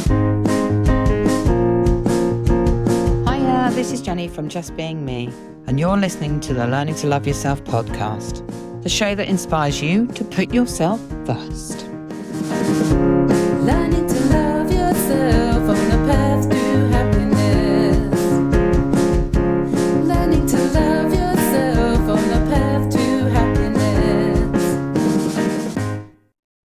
Hiya, this is Jenny from Just Being Me, and you're listening to the Learning to Love Yourself podcast, the show that inspires you to put yourself first. Learning to love yourself on the path to happiness. Learning to love yourself on the path to happiness.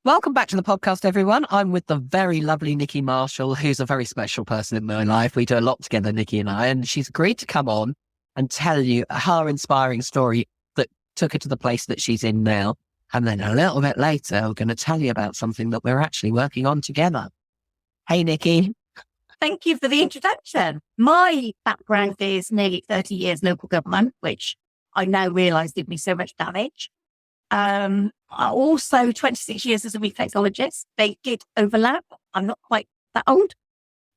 Welcome back to the podcast, everyone. I'm with the very lovely Nicky Marshall, who's a very special person in my life. We do a lot together, Nicky and I, and she's agreed to come on and tell you her inspiring story that took her to the place that she's in now. And then a little bit later, we're going to tell you about something that we're actually working on together. Hey, Nicky. Thank you for the introduction. My background is nearly 30 years local government, which I now realise did me so much damage. Also 26 years as a reflexologist. They did overlap. I'm not quite that old.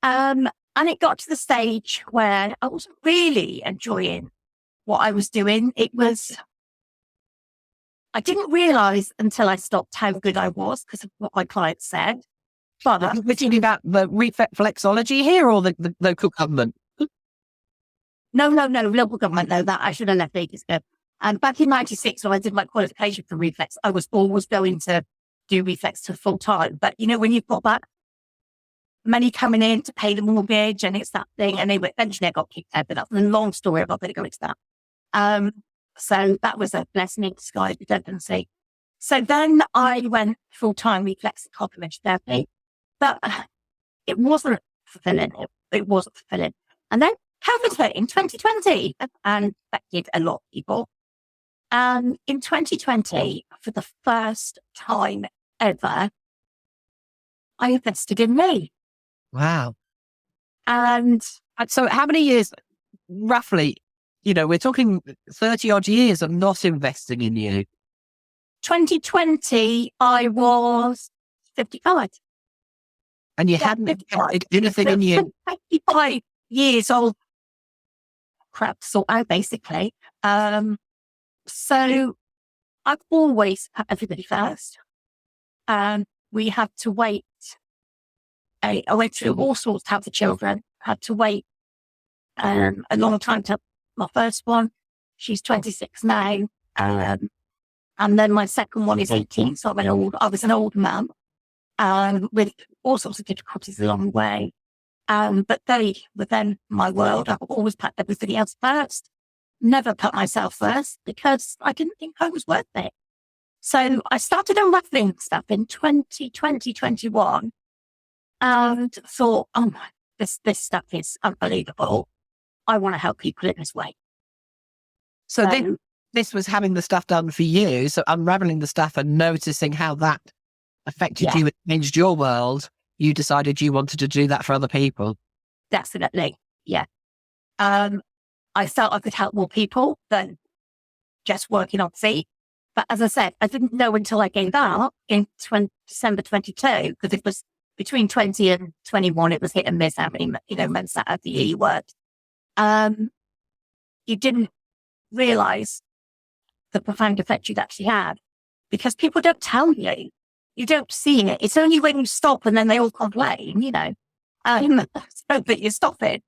And it got to the stage where I wasn't really enjoying what I was doing. I didn't realise until I stopped how good I was because of what my clients said. But we're talking about the reflexology here or the local government? No, local government, no, that I should have left ages ago. And back in 96, when I did my qualification for reflex, I was always going to do reflex to full time. But you know, when you've got that money coming in to pay the mortgage and it's that thing, and eventually I got kicked out, but that's a long story. I'm not going to go into that. So that was a blessing in disguise, redundancy. So then I went full-time reflex and complementary therapy, but it wasn't fulfilling. It wasn't fulfilling. And then COVID hit in 2020 and affected a lot of people. In 2020, for the first time ever, I invested in me. Wow. And so how many years, roughly, you know, we're talking 30 odd years of not investing in you. 2020, I was 55. And you hadn't invested anything in you. 55 years old crap to sort out, basically. So I've always put everybody first. We had to wait. I went through all sorts to have the children, had to wait a long time to have my first one. She's 26 now. And then my second one is 18. So I was an old mum, with all sorts of difficulties along the way. But they were then my world. I've always put everybody else first, never put myself first because I didn't think I was worth it. So I started unraveling stuff in 2021 and thought, oh my, this stuff is unbelievable. I want to help people in this way. So this was having the stuff done for you. So unraveling the stuff and noticing how that affected you and changed your world. You decided you wanted to do that for other people. Definitely. Yeah. I felt I could help more people than just working on feet. But as I said, I didn't know until I gave up in December 22, because it was between 20 and 21, it was hit and miss how many, months out of the year you worked. You didn't realize the profound effect you'd actually had because people don't tell you. You don't see it. It's only when you stop and then they all complain, so that you stop it.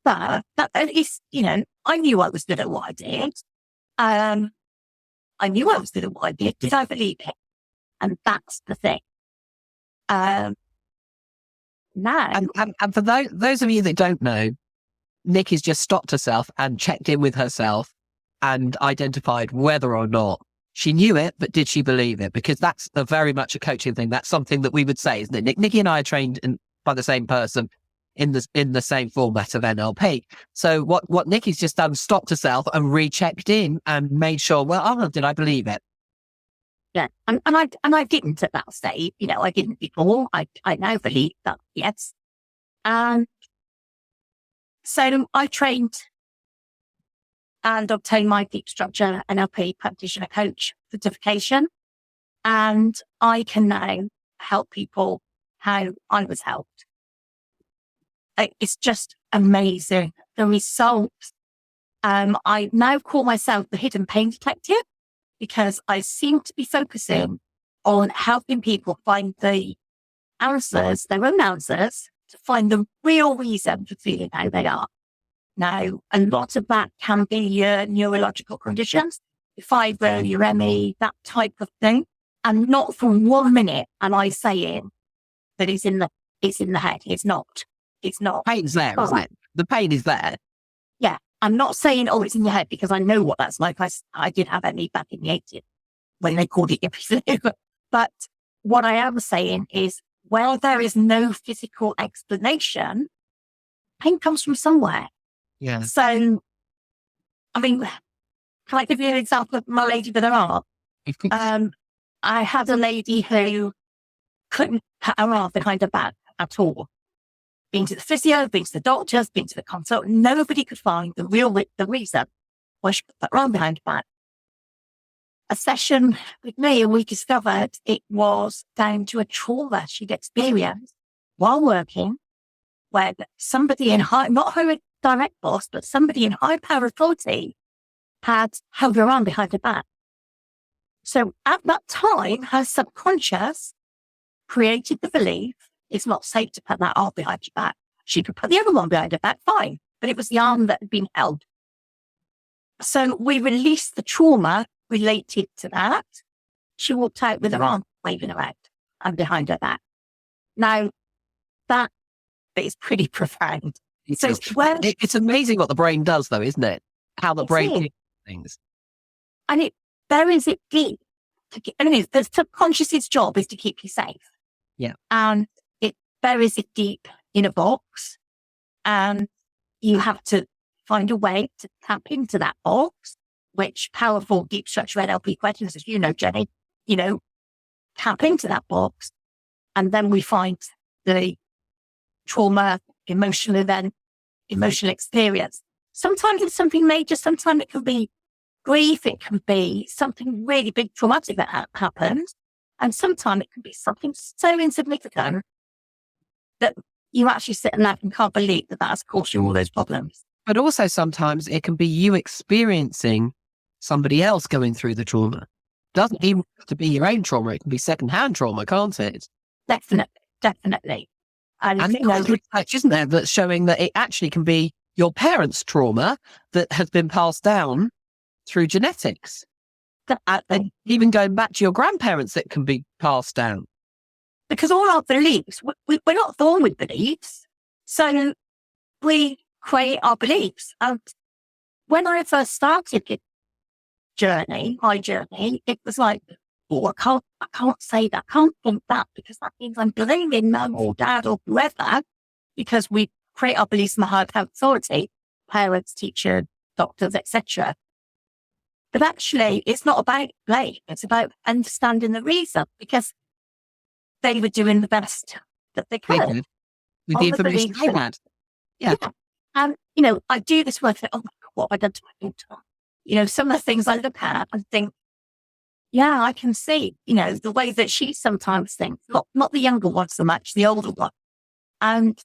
But that at least, I knew I was good at what I did. I knew I was good at what I did. Did I believe it? And that's the thing. Now. And for those of you that don't know, Nicky's just stopped herself and checked in with herself and identified whether or not she knew it, but did she believe it? Because that's very much a coaching thing. That's something that we would say, isn't it? Nicky and I are trained by the same person in the same format of NLP. So what Nicky's just done, stopped herself and rechecked in and made sure, did I believe it? Yeah, and I didn't at that stage. I didn't before. I now believe that, yes. So I trained and obtained my deep structure NLP practitioner coach certification. And I can now help people how I was helped. It's just amazing. The results. I now call myself the hidden pain detective because I seem to be focusing on helping people find the answers, their own answers, to find the real reason for feeling how they are. Now, a lot of that can be your neurological conditions, your fibro, your ME, that type of thing. And not for 1 minute am I saying that it's in the head. It's not. It's not. Pain's there, isn't it? The pain is there. Yeah. I'm not saying, oh, it's in your head, because I know what that's like. I did have ME back in the 80s when they called it epilepsy. But what I am saying is, where there is no physical explanation, pain comes from somewhere. Yeah. So, I mean, can I give you an example of my lady with her arm? I had a lady who couldn't put her arm behind her back at all. Been to the physio, been to the doctors, been to the consultant. Nobody could find the reason why she put her arm behind her back. A session with me, and we discovered it was down to a trauma she'd experienced while working, where somebody in not her direct boss, but somebody in high power authority had held her arm behind her back. So at that time, her subconscious created the belief it's not safe to put that arm behind your back. She could put the other one behind her back, fine, but it was the arm that had been held. So we released the trauma related to that. She walked out with her arm waving around and behind her back. Now, that is pretty profound. It's amazing what the brain does, though, isn't it? How the brain keeps things. And it buries it deep. The subconscious's job is to keep you safe. Yeah. And it buries it deep in a box. And you have to find a way to tap into that box, which powerful deep structured NLP questions, as you know, Jenny, tap into that box. And then we find the trauma, emotional event, emotional experience. Sometimes it's something major, sometimes it can be grief, it can be something really big traumatic that happened, and sometimes it can be something so insignificant that you actually sit in that and can't believe that has caused you all those problems. But also sometimes it can be you experiencing somebody else going through the trauma. Doesn't even have to be your own trauma, it can be secondhand trauma, can't it? Definitely. And there's research, isn't there, that's showing that it actually can be your parents' trauma that has been passed down through genetics. And even going back to your grandparents, it can be passed down. Because all our beliefs, we're not born with beliefs. So we create our beliefs. And when I first started my journey, it was like, oh, I can't say that, I can't think that, because that means I'm blaming mum or dad or whoever, because we create our beliefs from a higher power authority, parents, teachers, doctors, etc. But actually, it's not about blame. It's about understanding the reason, because they were doing the best that they could. With the information they had. Yeah. And, I do this work, oh my God, what have I done to my daughter? Some of the things I look at and think, yeah, I can see, the way that she sometimes thinks, not the younger one so much, the older one. And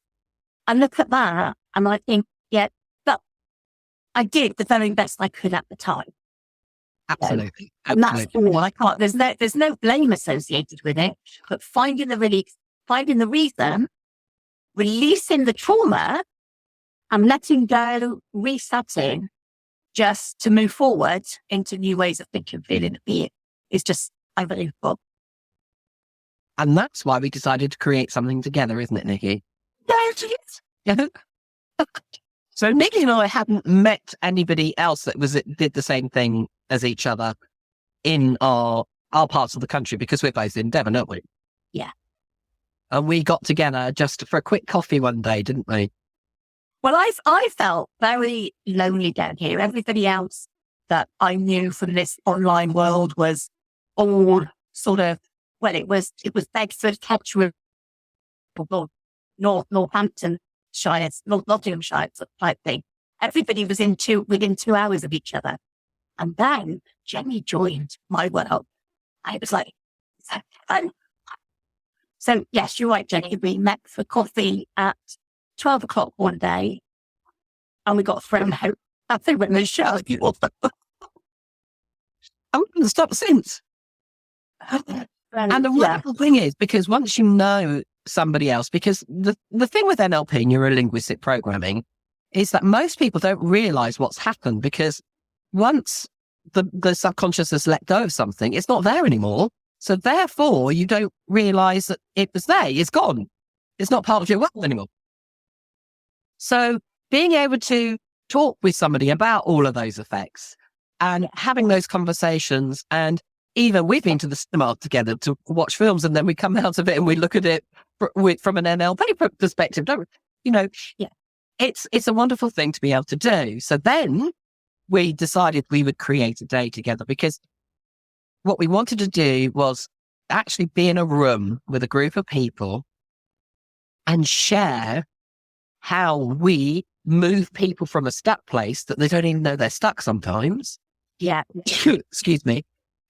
I look at that and I think, yeah, but I did the very best I could at the time. Absolutely. And that's all. I can't, there's no blame associated with it, but finding the reason, releasing the trauma and letting go, resetting, just to move forward into new ways of thinking, feeling, and being is just unbelievable. And that's why we decided to create something together, isn't it, Nicky? Yeah. So Nicky and I hadn't met anybody else that did the same thing as each other in our parts of the country, because we're both in Devon, aren't we? Yeah. And we got together just for a quick coffee one day, didn't we? Well, I felt very lonely down here. Everybody else that I knew from this online world was all sort of, well, it was Bedford, Ketchworth, Northamptonshire, Nottinghamshire type thing. Everybody was within 2 hours of each other. And then Jenny joined my world. I was like, so yes, you're right, Jenny. We met for coffee at 12 o'clock one day and we got thrown out. I think when they shouted people. I haven't stopped since. And the wonderful thing is, because once you know somebody else, because the thing with NLP, neuro-linguistic programming, is that most people don't realize what's happened, because once the subconscious has let go of something, it's not there anymore. So therefore, you don't realize that it was there. It's gone. It's not part of your world anymore. So being able to talk with somebody about all of those effects and having those conversations, and even we've been to the cinema together to watch films, and then we come out of it and we look at it from an NLP perspective, don't we? You know, Yeah. It's a wonderful thing to be able to do. So then we decided we would create a day together, because what we wanted to do was actually be in a room with a group of people and share how we move people from a stuck place that they don't even know they're stuck sometimes. Yeah. Excuse me.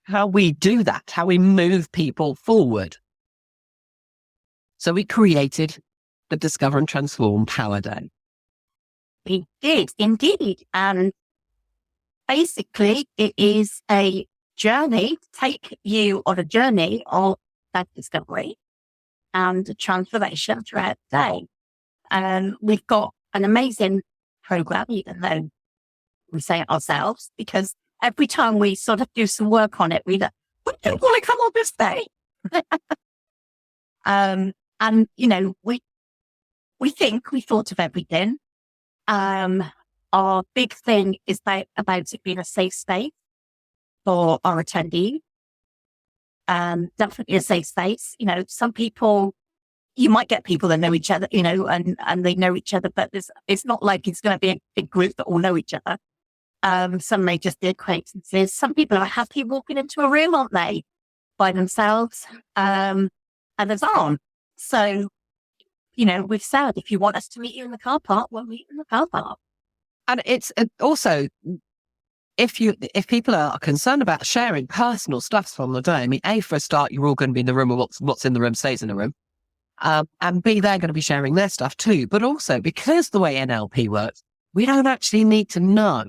How we do that, how we move people forward. So we created the Discover and Transform Power Day. We did indeed. And basically, it is a journey to take you on a journey of that discovery and transformation throughout the day. And we've got an amazing program, even though we say it ourselves, because every time we sort of do some work on it, we don't want to come on this day. And, you know, we think we thought of everything. Our big thing is about it being a safe space for our attendee. Definitely a safe space. You know, some people, you might get people that know each other, you know, and they know each other, but it's not like it's going to be a big group that all know each other. Some may just be acquaintances. Some people are happy walking into a room, aren't they, by themselves? Others aren't. So, you know, we've said, if you want us to meet you in the car park, we'll meet you in the car park. And it's also, if people are concerned about sharing personal stuff from the day, I mean, A, for a start, you're all going to be in the room, and what's in the room stays in the room. And B, they're going to be sharing their stuff too. But also, because the way NLP works, we don't actually need to know.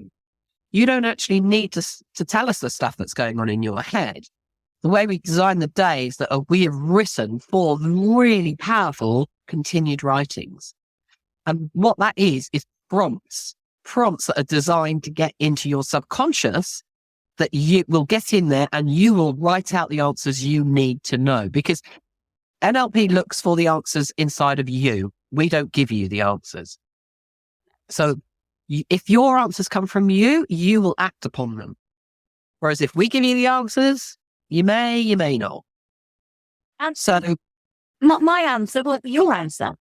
You don't actually need to tell us the stuff that's going on in your head. The way we design the day is that we have written 4 really powerful continued writings. And what that is prompts that are designed to get into your subconscious, that you will get in there and you will write out the answers you need to know. Because NLP looks for the answers inside of you. We don't give you the answers. So if your answers come from you, you will act upon them. Whereas if we give you the answers, you may not. And so my answer will be your answer.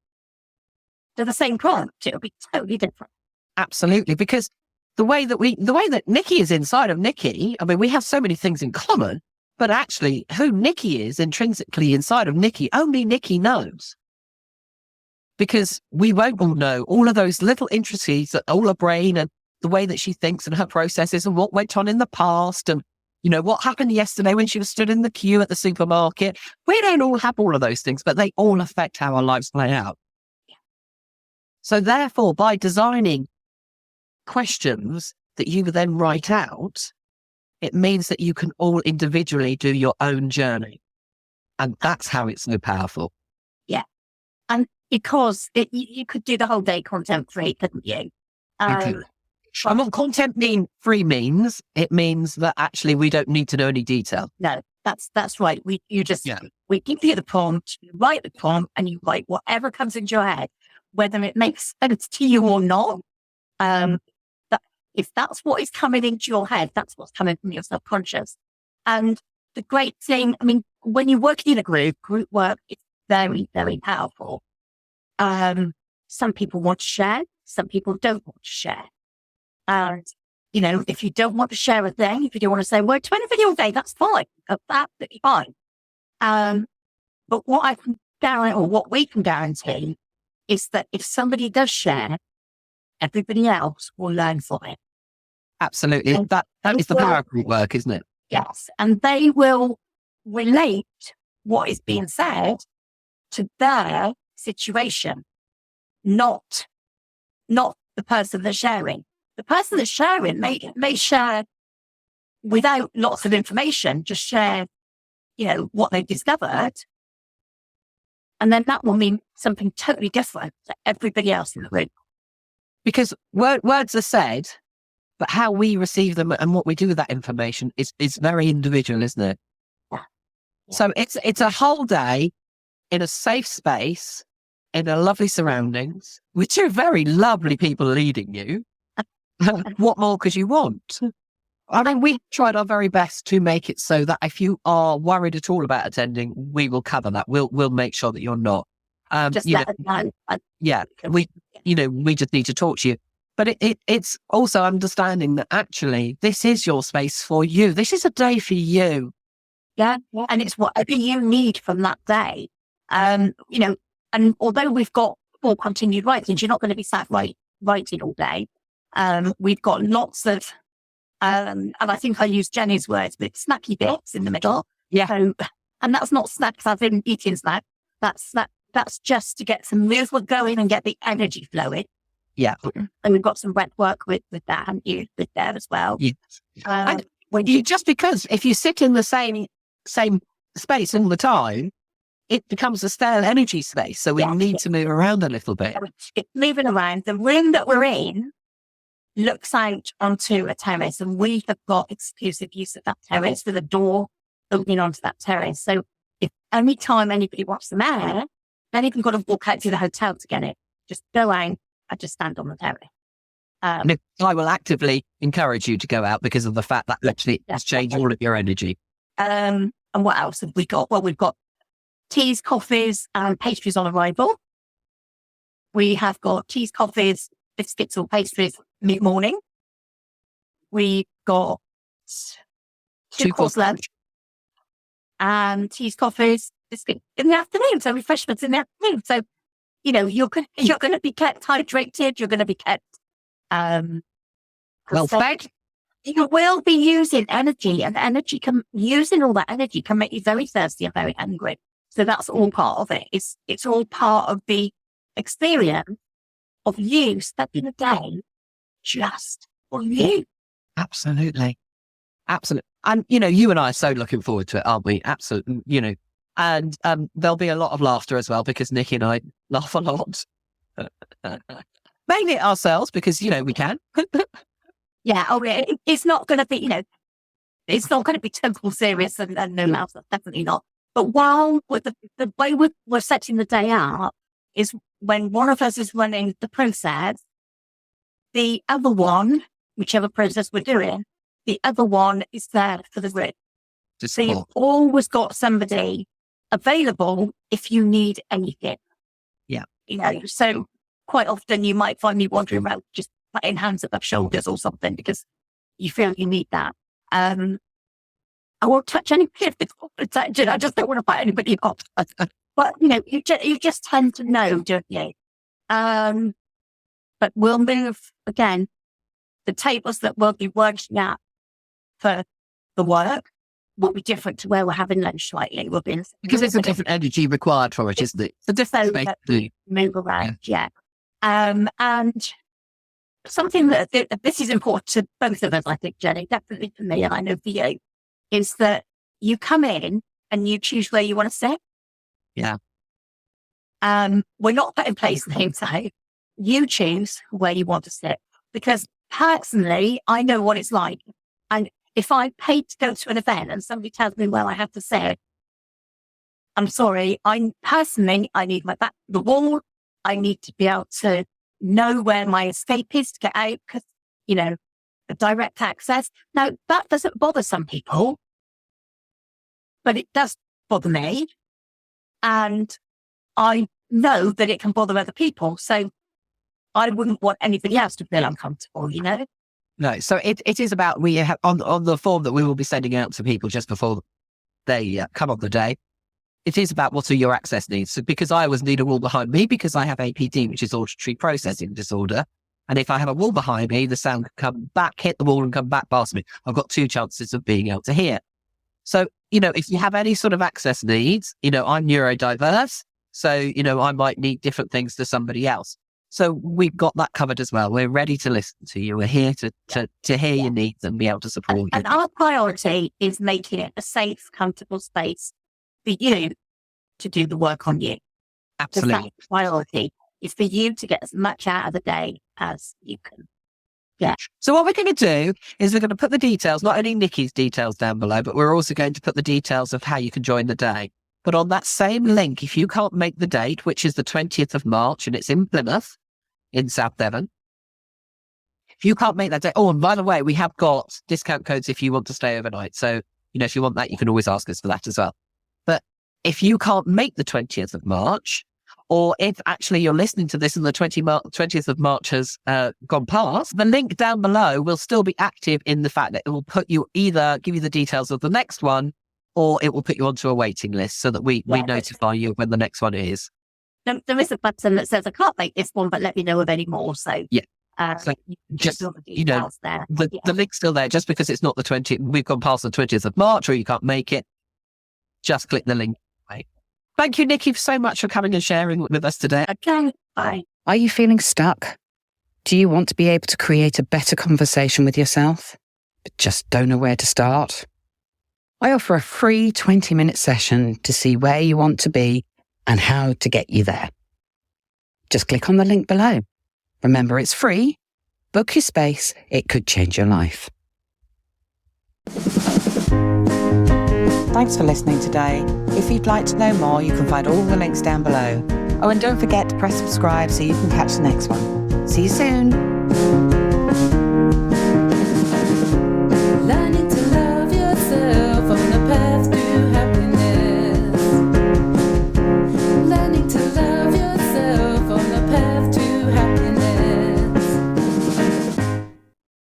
They're the same prompt. It'll be totally different. Absolutely. Because the way that Nicky is inside of Nicky, I mean, we have so many things in common, but actually who Nicky is intrinsically inside of Nicky, only Nicky knows. Because we won't all know all of those little intricacies that all her brain and the way that she thinks and her processes and what went on in the past and, you know, what happened yesterday when she was stood in the queue at the supermarket. We don't all have all of those things, but they all affect how our lives play out. So therefore, by designing questions that you then write out, it means that you can all individually do your own journey. And that's how it's so powerful. Yeah. And because you could do the whole day content free, couldn't you? And what content free means, it means that actually we don't need to know any detail. No, that's right. We give you the prompt, you write the prompt, and you write whatever comes into your head, whether it makes sense to you or not. If that's what is coming into your head, that's what's coming from your subconscious. And the great thing, I mean, when you're working in a group work is very, very powerful. Some people want to share, some people don't want to share. And, you know, if you don't want to share a thing, if you don't want to say, well, 20 video a day, that's fine. That's absolutely fine. But what I can guarantee, or what we can guarantee, is that if somebody does share, everybody else will learn from it. Absolutely. And that is the power of group work, isn't it? Yes. And they will relate what is being said to their situation, not the person that's sharing. The person that's sharing may share without lots of information, just share, you know, what they've discovered. And then that will mean something totally different to everybody else in the room. Because words are said, but how we receive them and what we do with that information is very individual, isn't it? Yeah. So it's a whole day in a safe space, in a lovely surroundings, with two very lovely people leading you. What more could you want? I mean, we tried our very best to make it so that if you are worried at all about attending, we will cover that. We'll make sure that you're not. Just let us know. Yeah, we just need to talk to you. But it's also understanding that actually this is your space for you. This is a day for you. Yeah. And it's whatever you need from that day. And although we've got full continued writings, you're not going to be sat writing all day. We've got lots of, and I think I used Jenny's words, but snacky bits in the middle. Yeah. So, and that's not snacks as in eating snack. That's just to get some movement going and get the energy flowing. Yeah. And we've got some breath work with that, haven't you, with there as well. Yes. And just because if you sit in the same space all the time, it becomes a stale energy space. So we need to move around a little bit. It's moving around. The room that we're in looks out onto a terrace, and we have got exclusive use of that terrace with a door opening onto that terrace. So if any time anybody wants some air, then you've got to walk out to the hotel to get it. Just go out and just stand on the terrace. And I will actively encourage you to go out because of the fact that literally has changed all of your energy. And what else have we got? Well, we've got teas, coffees, and pastries on arrival. We have got teas, coffees, biscuits or pastries mid-morning. We've got two-course lunch and teas, coffees, biscuits in the afternoon. So refreshments in the afternoon. So, you're going to be kept hydrated. You're going to be kept well fed. You will be using energy, and using all that energy can make you very thirsty and very hungry. So that's all part of it. It's all part of the experience of you spending a day just for you. Absolutely. And, you and I are so looking forward to it, aren't we? Absolutely. And there'll be a lot of laughter as well because Nicky and I laugh a lot. Mainly at ourselves because, we can. Yeah. Oh, yeah. It's not going to be, it's not going to be total serious and no laughs. Definitely not. But while with the way we're setting the day up is when one of us is running the process, the other one, whichever process we're doing, the other one is there for the room. So you've always got somebody available if you need anything. Yeah. So quite often you might find me wandering around just putting hands above shoulders or something because you feel you need that. I won't touch anybody if it's attention. I just don't want to fight anybody off. But, you just tend to know, don't you? But we'll move, again, the tables that we'll be working at for the work will be different to where we're having lunch slightly. Because it's a different energy required for it, isn't it? It's a different space to move around, yeah. And something that this is important to both of us, I think, Jenny, definitely for me, and I know for you, is that you come in and you choose where you want to sit. Yeah. We're not putting place names out. You choose where you want to sit. Because personally, I know what it's like. And if I paid to go to an event and somebody tells me where I have to sit, I'm sorry. I need my back to the wall. I need to be able to know where my escape is to get out because, the direct access. Now, that doesn't bother some people, but it does bother me. And I know that it can bother other people. So I wouldn't want anybody else to feel uncomfortable, No, so it is about, we have on the form that we will be sending out to people just before they come on the day. It is about what are your access needs. So because I always need a wall behind me because I have APD, which is auditory processing disorder. And if I have a wall behind me, the sound can come back, hit the wall and come back past me. I've got 2 chances of being able to hear. So, if you have any sort of access needs, I'm neurodiverse. So, I might need different things to somebody else. So we've got that covered as well. We're ready to listen to you. We're here to hear your needs and be able to support you. And our priority is making it a safe, comfortable space for you to do the work on you. Absolutely. That's the priority. It's for you to get as much out of the day as you can. Yeah. So what we're going to do is we're going to put the details, not only Nicky's details down below, but we're also going to put the details of how you can join the day. But on that same link, if you can't make the date, which is the 20th of March, and it's in Plymouth, in South Devon, if you can't make that day, oh, and by the way, we have got discount codes if you want to stay overnight. So, if you want that, you can always ask us for that as well. But if you can't make the 20th of March, or if actually you're listening to this and the 20th of March has gone past, the link down below will still be active in the fact that it will give you the details of the next one, or it will put you onto a waiting list so that we notify you when the next one is. There is a button that says, I can't make this one, but let me know of any more. So, so you just the details there. The link's still there. Just because it's not the 20th, we've gone past the 20th of March, or you can't make it, just click the link. Right. Thank you, Nicky, so much for coming and sharing with us today. Okay, bye. Are you feeling stuck? Do you want to be able to create a better conversation with yourself, but just don't know where to start? I offer a free 20-minute session to see where you want to be and how to get you there. Just click on the link below. Remember, it's free. Book your space. It could change your life. Thanks for listening today. If you'd like to know more, you can find all the links down below. Oh, and don't forget to press subscribe so you can catch the next one. See you soon.